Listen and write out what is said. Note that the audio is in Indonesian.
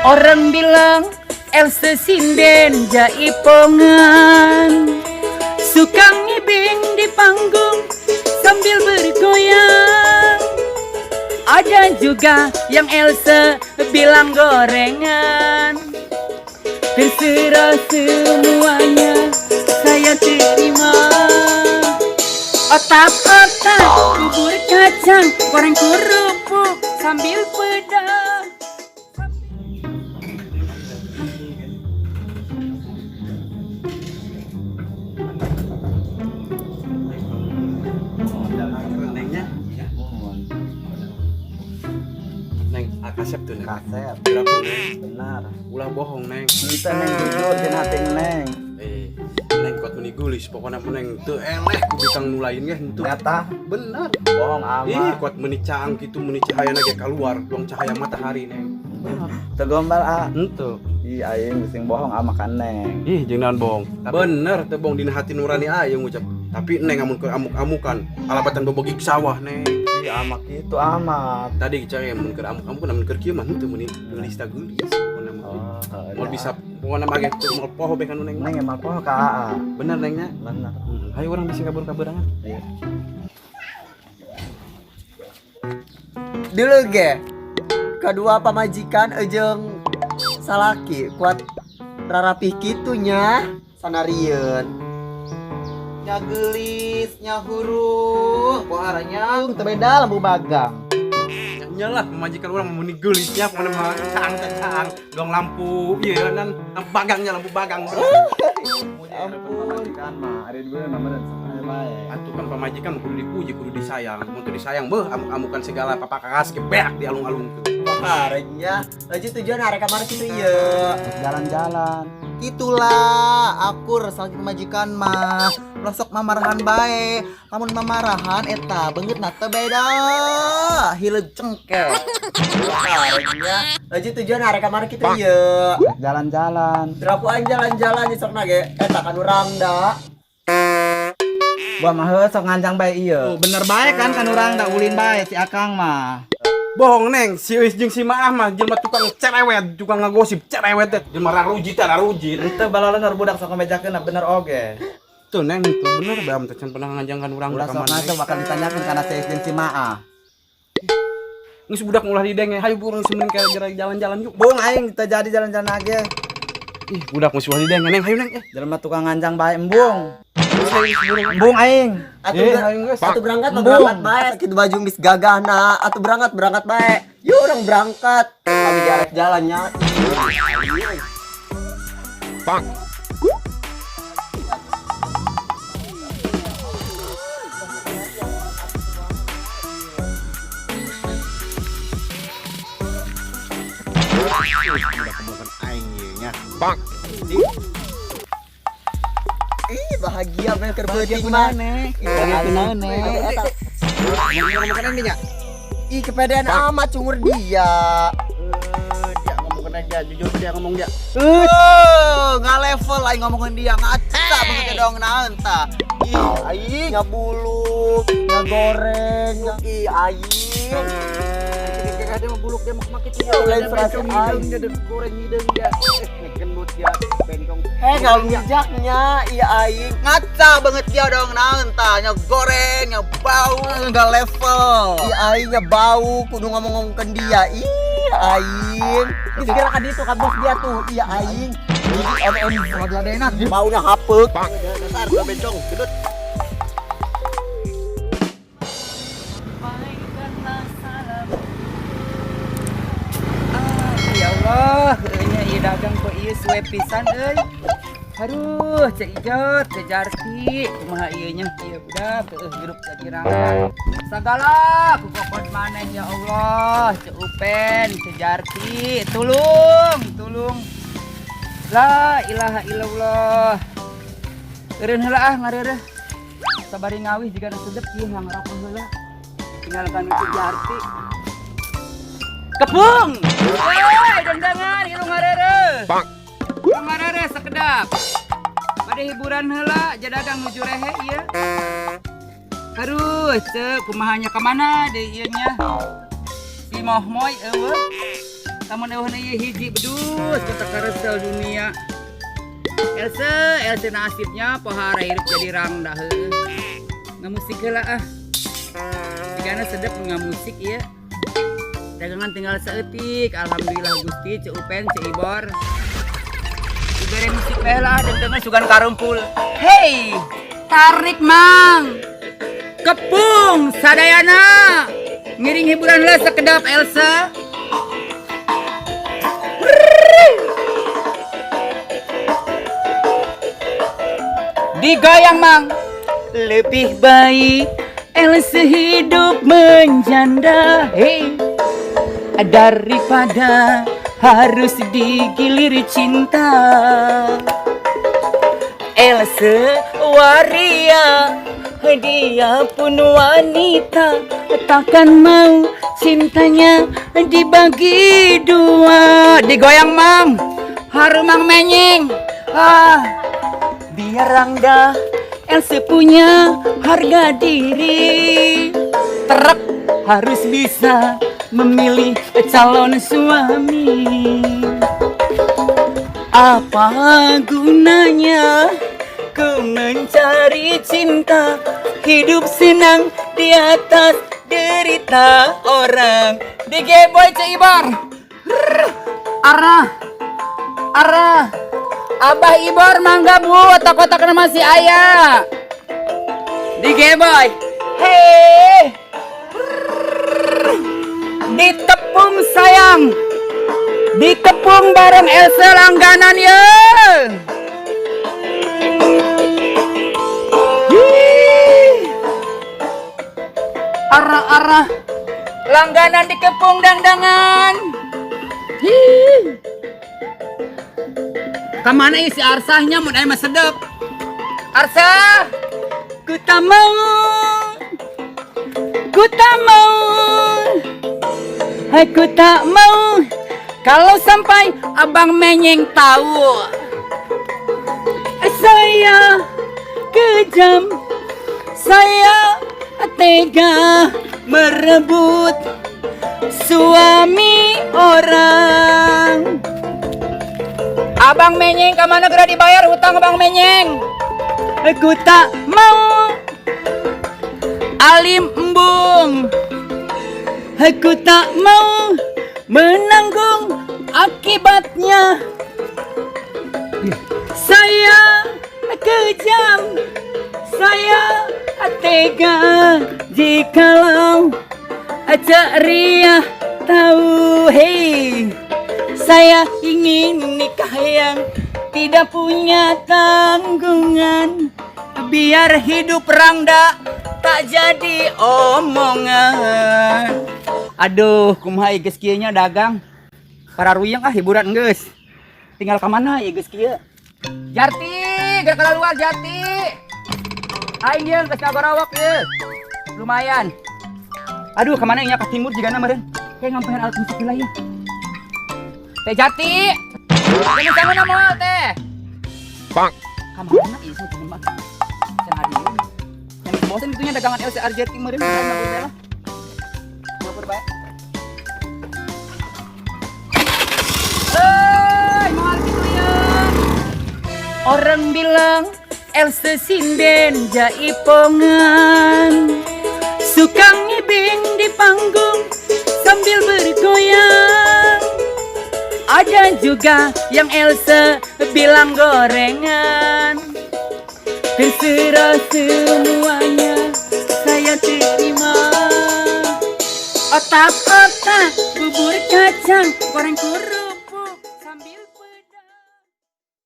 Orang bilang Elsa sinden jaipongan, suka ngibing di panggung sambil bergoyang. Ada juga yang Elsa bilang gorengan. Terserah semuanya saya terima. Otak-otak, bubur kacang, goreng kerupuk sambil pedang. Neng, kasep tuh neng. Kasep. Berapa neng? Benar. Ulah bohong neng. Kita neng jujur cenah ting neng. Neng kuat menigulis pokoknya neng teu eleh ku bintang nulain ya henteu. Nyata Bener. bohong amat. Kuat menicaang gitu meni cahaya ge keluar, dong cahaya matahari neng. Teu gombal ah. Henteu. Ih aing bising bohong ama kan neng. Ih jeung naon bohong. Bener teu bohong dina hati nurani ayeung ngucap. Tapi neng amun keur amuk-amukan, alabatan bobogi ke sawah neng. Ih amak itu amat. Tadi cari amun keur amuk-amukan amun keur kieu mah henteu meni geulis ta geulis. Mau bisa pokoknya mage teu mau poho be kanu neng. Neng emang poho ka aa. Bener nengnya. Bener. Ayo orang bisa kabur-kaburangan. Iya. Dulu ge kedua pamajikan ejeng salaki kuat rarapih kitunya sanarieun nya geulis nya huru poharanya teu beda lampu bagang. Nyalah pemajikan orang mau gelisnya pokoknya mah cang dong lampu iya nan lampu bagangnya lampu bagang. Ampun kan mah ari dulu mah bener sampai bae. Atuh kan pemajikan kudu dipuji kudu disayang mun teu disayang beuh amuk-amukan segala papakakas ge beak di alung-alung teu. Poharanya laju tujuan arek kamar kitu ieu. Jalan-jalan. Itulah aku resal majikan mah losok mamarahan bae lamun mamarahan eta beungeutna teu beda hileug cengkeh haranya laju tujuan arek kamar kitu ieu Jalan-jalan. drapuan jalan-jalan nyesokna ge eta kan urang da Gua mah heuh sok nganjang bae ieu. Bener bae kan urang da ulin bae si Akang mah. Bohong neng si Eus jeung si Maah mah jelema tukang cerewet tukang ngagosip cerewet teh jelema raruji teh raruji. Teu balalan budak sok ngabejakeun bener oge. Tuh neng tuh bener bae am teh can pernah nganjangkan urang Ulah sok ngaco bakal ditanyakeun kana si Eus si Maah. Geus budak ulah didenge hayu burung semen ke jalan-jalan yuk. Bung aing teu jadi jalan-jalan age. Ih budak mesti ulah didenge neng hayu neng Jelema tukang nganjang bae embung. Embung aing. atuh berangkat mah berangkat bae kitu baju geus gagahna atuh berangkat bae yuk orang berangkat kami jarek jalannya Pak. Udah kebukan aing nya. Pak. ih bahagia mah keur beuting mah Bahagia kunaon nih? Ngomong dia. ih kepedean amat cungur dia Dia ngomong dia jujur dia ngomong dia. nggak level aing ngomongin dia ngaca banget dong naon tah ih aing nyabuluk nyagoreng ih aing Dia mah buluk dia mah makin lain serasa aing dia goreng hidung dia. Gendut dia bengkong. kalau mijaknya iya aing ngaca banget dia dong naon tah nyagoreng nyabau nggak level iya aingnya bau kudu ngomong-ngomongkeun dia ih aing dikira kan itu kan bos dia tuh iya aing on ladenat baunya hapeuk Dasar gua bencong gendut. Ya Allah, nya ieu dagang kok ieu suwe pisan euy. Aduh, Cek Ijot, Cek Jarti, kumaha ieu nya? Ieu budak teu hirup jadi rangka. Sagala ku kokot maneh ya Allah, Cek Upen, Cek Jarti, tulung. La ilaha illallah. Eureun heula ah ngareureuh. Sabari ngawih jiga nu sedep ieu ngarapan heula. Tinggalkan Cek Jarti. Kepung! Woi, dendangan ieu ngareureuh. Pak. Ngareureuh sakedap. Pada hiburan heula jadagang nuju rehe ieu. Aduh, cek kumahanya ka mana deui ieu nya? Si Mohmoy eueuh. Taman eueuh ieu hiji bedus kota karesel dunia. Else nasibnya pohara hidup jadi rangda heuh. Ngamusik heula ah. Jigana sedep ngamusik ieu. Dagangan tinggal saeutik, alhamdulillah Gusti, Ceu Upen, Ceu Ibor. Dibere musik bae lah, deungeun sugan karumpul. Hei, tarik mang. Kepung sadayana. Ngiring hiburan heula sakedap Elsa. Digoyang mang. Lebih baik Elsa hidup menjanda, hey, daripada harus digilir cinta. Elsa waria, dia pun wanita, takkan mau cintanya dibagi dua. Digoyang mang, harum mang menyeng. Biar rangda Elsa punya harga diri. Trek harus bisa memilih calon suami. Apa gunanya ku mencari cinta, hidup senang di atas derita orang. DG Boy Ceu Ibor. Arah Abah Ibor mangga bu, otak-otaknya masih ayah. DG Boy. Hei, ditepung sayang, ditepung bareng Elsa langganan ya. Arah langganan dikepung dandangan. Kamana isi arsahnya mun aya mah sedep. Arsa, ku tak mau, aku tak mau kalau sampai abang menyeng tahu. Saya kejam, saya tega merebut suami orang. Abang menyeng kemana gerak dibayar hutang abang menyeng. Aku tak mau alim embung, aku tak mau menanggung akibatnya. Saya kejam, saya tega jikalau ceria tahu. Hei, saya ingin nikah yang tidak punya tanggungan, biar hidup rangda tak jadi omongan. Aduh, kumaha geus kieu nya dagang. Para ruyeng hiburan geus. Tinggal ka mana ya geus kieu? Jarti, gerak ka luar Jarti. Aing yeung geus ngagorawok ieu. Lumayan. Aduh, ka mana nya ka timur jigana meureun. Kayak ngampehan alat musik heula ya. Teh Jati. Ini sama nama teh. Bang. Kamana ieu sih teman. Can hari ini. Yang bosan itunya dagangan Elsa Arjeti meureun kana bela. Ngobrol bae. Moal gitu ya. Orang bilang Elsa sinden jaipongan, suka ngibing di panggung sambil bergoyang. Ada juga yang Elsa bilang gorengan. Terserah semuanya saya terima. Otak-otak bubur kacang goreng kurung.